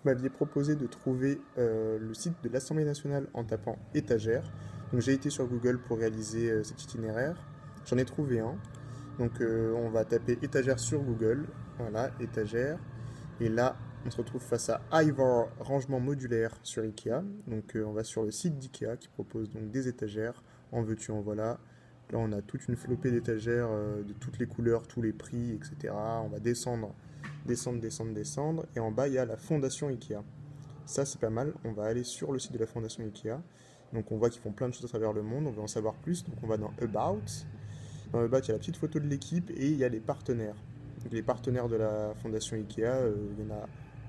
m'aviez proposé de trouver le site de l'Assemblée nationale en tapant étagère. Donc j'ai été sur Google pour réaliser cet itinéraire. J'en ai trouvé un. Donc on va taper étagère sur Google. Voilà, étagère. Et là, on se retrouve face à Ivor rangement modulaire sur Ikea. Donc on va sur le site d'Ikea qui propose donc des étagères. En veux-tu, en voilà. Là, on a toute une flopée d'étagères de toutes les couleurs, tous les prix, etc. On va descendre, descendre, descendre, descendre. Et en bas, il y a la fondation Ikea. Ça, c'est pas mal. On va aller sur le site de la fondation Ikea. Donc, on voit qu'ils font plein de choses à travers le monde. On veut en savoir plus. Donc, on va dans About. Dans About, il y a la petite photo de l'équipe et il y a les partenaires. Donc, les partenaires de la fondation Ikea, il y en a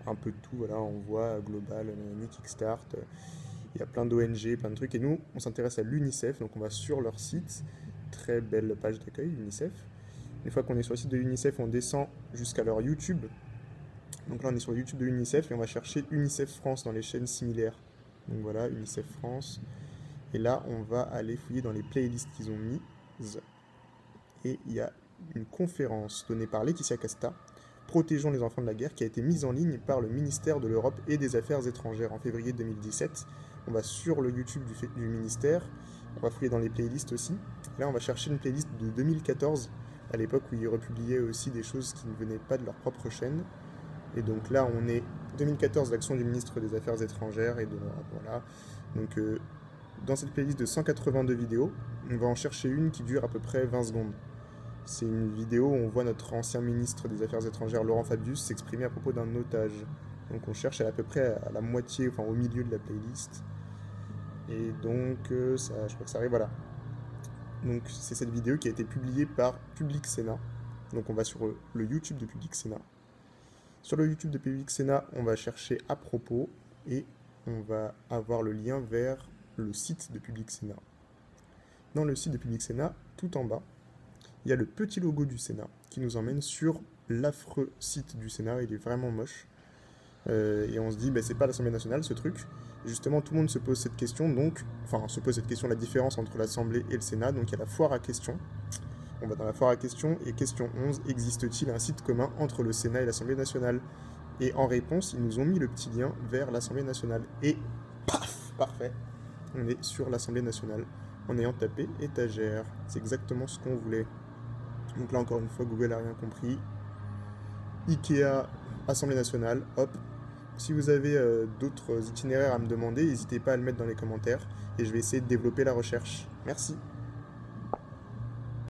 un peu de tout. Voilà, on voit Global, Kickstart. Il y a plein d'ONG, plein de trucs. Et nous, on s'intéresse à l'UNICEF. Donc, on va sur leur site. Très belle page d'accueil, UNICEF. Une fois qu'on est sur le site de l'UNICEF, on descend jusqu'à leur YouTube. Donc là, on est sur le YouTube de l'UNICEF et on va chercher UNICEF France dans les chaînes similaires. Donc voilà, UNICEF France. Et là, on va aller fouiller dans les playlists qu'ils ont mises. Et il y a une conférence donnée par Laetitia Casta, Protégeons les enfants de la guerre, qui a été mise en ligne par le ministère de l'Europe et des Affaires étrangères en février 2017. On va sur le YouTube du ministère, on va fouiller dans les playlists aussi. Là, on va chercher une playlist de 2014, à l'époque où ils republiaient aussi des choses qui ne venaient pas de leur propre chaîne. Et donc là, on est 2014, l'action du ministre des Affaires étrangères et de l'Europe. Voilà. Donc dans cette playlist de 182 vidéos, on va en chercher une qui dure à peu près 20 secondes. C'est une vidéo où on voit notre ancien ministre des Affaires étrangères, Laurent Fabius, s'exprimer à propos d'un otage. Donc on cherche à peu près à la moitié, enfin au milieu de la playlist. Et donc ça, je crois que ça arrive, voilà. Donc c'est cette vidéo qui a été publiée par Public Sénat. Donc on va sur le YouTube de Public Sénat. Sur le YouTube de Public Sénat, on va chercher à propos et on va avoir le lien vers le site de Public Sénat. Dans le site de Public Sénat, tout en bas, il y a le petit logo du Sénat qui nous emmène sur l'affreux site du Sénat. Il est vraiment moche. Et on se dit, bah, c'est pas l'Assemblée nationale ce truc. Et justement, tout le monde se pose cette question, donc, enfin, se pose cette question, la différence entre l'Assemblée et le Sénat. Donc il y a la foire à questions. On va dans la foire à questions et question 11, existe-t-il un site commun entre le Sénat et l'Assemblée nationale? Et en réponse, ils nous ont mis le petit lien vers l'Assemblée nationale. Et paf, parfait, on est sur l'Assemblée nationale en ayant tapé étagère. C'est exactement ce qu'on voulait. Donc là, encore une fois, Google n'a rien compris. Ikea, Assemblée nationale, hop. Si vous avez d'autres itinéraires à me demander, n'hésitez pas à le mettre dans les commentaires et je vais essayer de développer la recherche. Merci.